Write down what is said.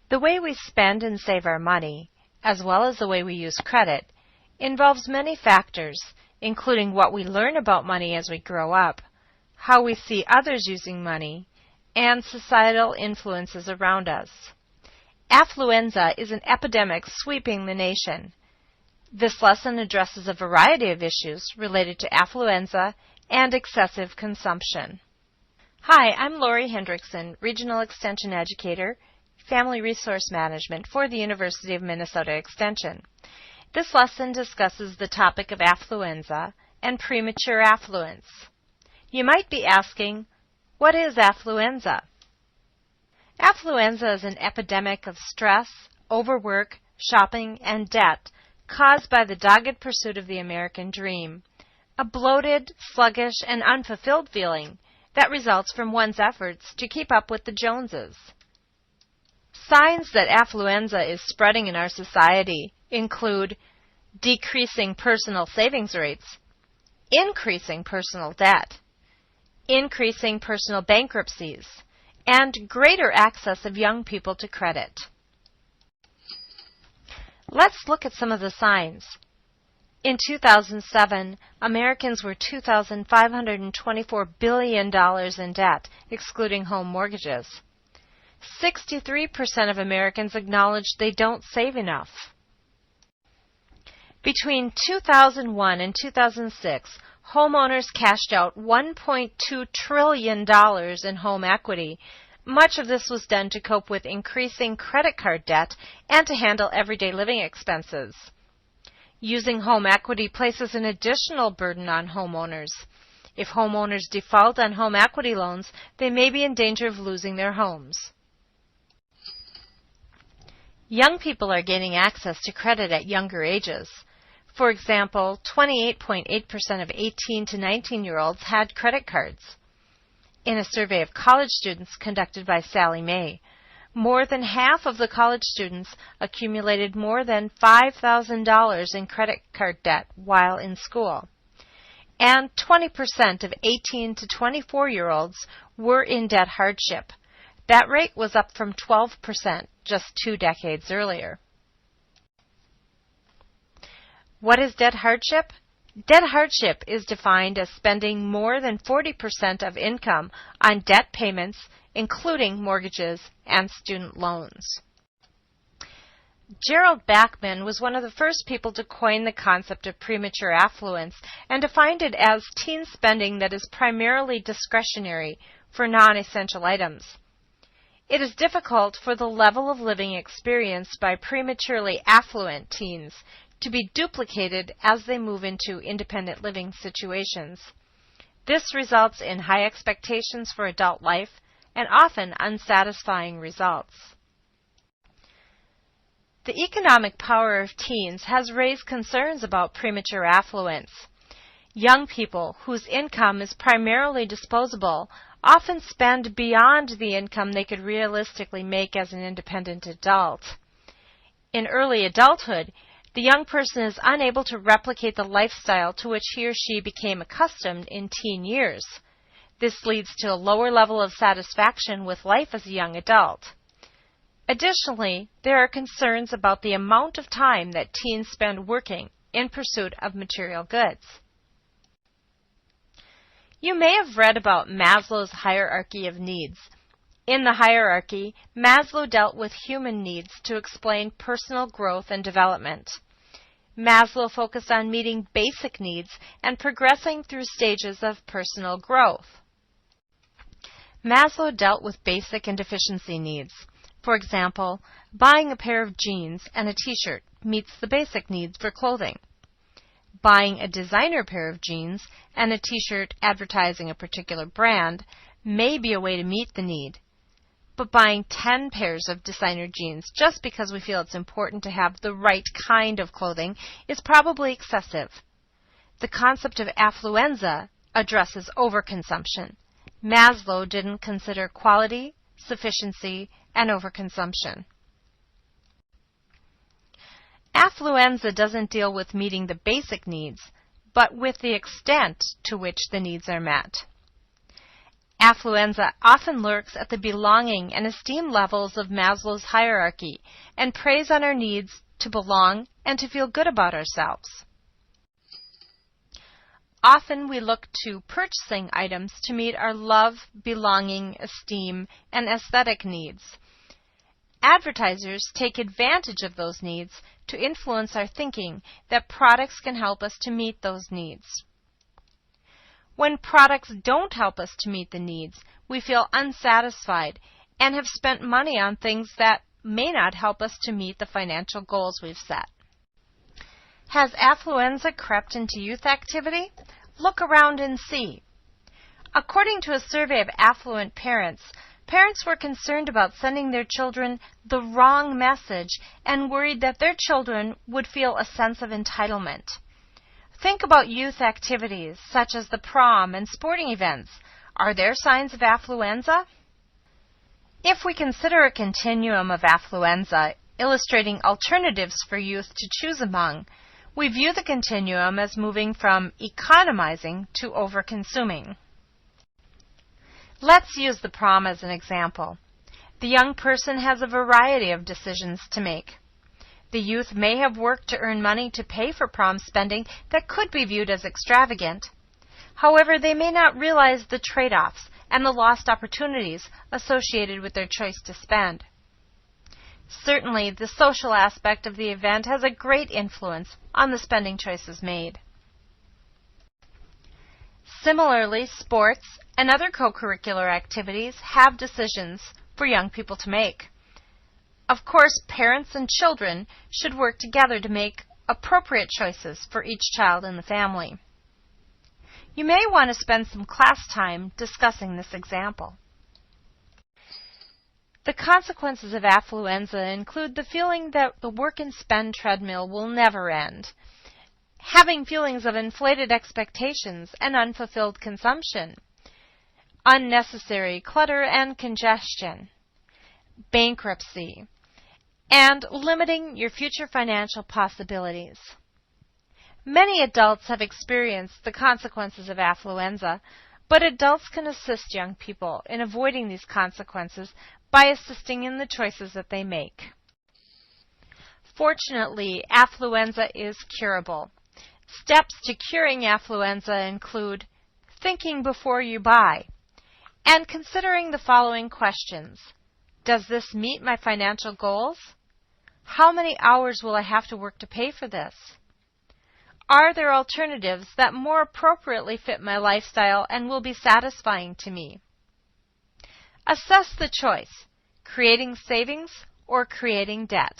The way we spend and save our money, as well as the way we use credit, involves many factors, including what we learn about money as we grow up, how we see others using money, and societal influences around us. Affluenza is an epidemic sweeping the nation. This lesson addresses a variety of issues related to affluenza and excessive consumption. Hi, I'm Lori Hendrickson, Regional Extension Educator, Family Resource Management for the University of Minnesota Extension. This lesson discusses the topic of affluenza and premature affluence. You might be asking, what is affluenza? Affluenza is an epidemic of stress, overwork, shopping, and debt caused by the dogged pursuit of the American dream, a bloated, sluggish, and unfulfilled feeling that results from one's efforts to keep up with the Joneses. Signs that affluenza is spreading in our society include decreasing personal savings rates, increasing personal debt, increasing personal bankruptcies, and greater access of young people to credit. Let's look at some of the signs. In 2007, Americans were $2,524 billion in debt, excluding home mortgages. 63% of Americans acknowledge they don't save enough. Between 2001 and 2006, homeowners cashed out $1.2 trillion in home equity. Much of this was done to cope with increasing credit card debt and to handle everyday living expenses. Using home equity places an additional burden on homeowners. If homeowners default on home equity loans, they may be in danger of losing their homes. Young people are gaining access to credit at younger ages. For example, 28.8% of 18 to 19-year-olds had credit cards. In a survey of college students conducted by Sallie Mae, more than half of the college students accumulated more than $5,000 in credit card debt while in school. And 20% of 18 to 24-year-olds were in debt hardship. That rate was up from 12% just 2 decades earlier. What is debt hardship? Debt hardship is defined as spending more than 40% of income on debt payments, including mortgages and student loans. Gerald Bachman was one of the first people to coin the concept of premature affluence and defined it as teen spending that is primarily discretionary for non-essential items. It is difficult for the level of living experienced by prematurely affluent teens to be duplicated as they move into independent living situations. This results in high expectations for adult life and often unsatisfying results. The economic power of teens has raised concerns about premature affluence. Young people whose income is primarily disposable often spend beyond the income they could realistically make as an independent adult. In early adulthood, the young person is unable to replicate the lifestyle to which he or she became accustomed in teen years. This leads to a lower level of satisfaction with life as a young adult. Additionally, there are concerns about the amount of time that teens spend working in pursuit of material goods. You may have read about Maslow's hierarchy of needs. In the hierarchy, Maslow dealt with human needs to explain personal growth and development. Maslow focused on meeting basic needs and progressing through stages of personal growth. Maslow dealt with basic and deficiency needs. For example, buying a pair of jeans and a t-shirt meets the basic needs for clothing. Buying a designer pair of jeans and a t-shirt advertising a particular brand may be a way to meet the need. But buying 10 pairs of designer jeans just because we feel it's important to have the right kind of clothing is probably excessive. The concept of affluenza addresses overconsumption. Maslow didn't consider quality, sufficiency, and overconsumption. Affluenza doesn't deal with meeting the basic needs, but with the extent to which the needs are met. Affluenza often lurks at the belonging and esteem levels of Maslow's hierarchy and preys on our needs to belong and to feel good about ourselves. Often we look to purchasing items to meet our love, belonging, esteem, and aesthetic needs. Advertisers take advantage of those needs to influence our thinking that products can help us to meet those needs. When products don't help us to meet the needs, we feel unsatisfied and have spent money on things that may not help us to meet the financial goals we've set. Has affluenza crept into youth activity? Look around and see. According to a survey of affluent parents, parents were concerned about sending their children the wrong message and worried that their children would feel a sense of entitlement. Think about youth activities such as the prom and sporting events. Are there signs of affluenza? If we consider a continuum of affluenza, illustrating alternatives for youth to choose among, we view the continuum as moving from economizing to over-consuming. Let's use the prom as an example. The young person has a variety of decisions to make. The youth may have worked to earn money to pay for prom spending that could be viewed as extravagant. However, they may not realize the trade-offs and the lost opportunities associated with their choice to spend. Certainly, the social aspect of the event has a great influence on the spending choices made. Similarly, sports and other co-curricular activities have decisions for young people to make. Of course, parents and children should work together to make appropriate choices for each child in the family. You may want to spend some class time discussing this example. The consequences of affluenza include the feeling that the work-and-spend treadmill will never end, having feelings of inflated expectations and unfulfilled consumption, unnecessary clutter and congestion, bankruptcy, and limiting your future financial possibilities. Many adults have experienced the consequences of affluenza, but adults can assist young people in avoiding these consequences by assisting in the choices that they make. Fortunately, affluenza is curable. Steps to curing affluenza include thinking before you buy and considering the following questions. Does this meet my financial goals? How many hours will I have to work to pay for this? Are there alternatives that more appropriately fit my lifestyle and will be satisfying to me? Assess the choice, creating savings or creating debt.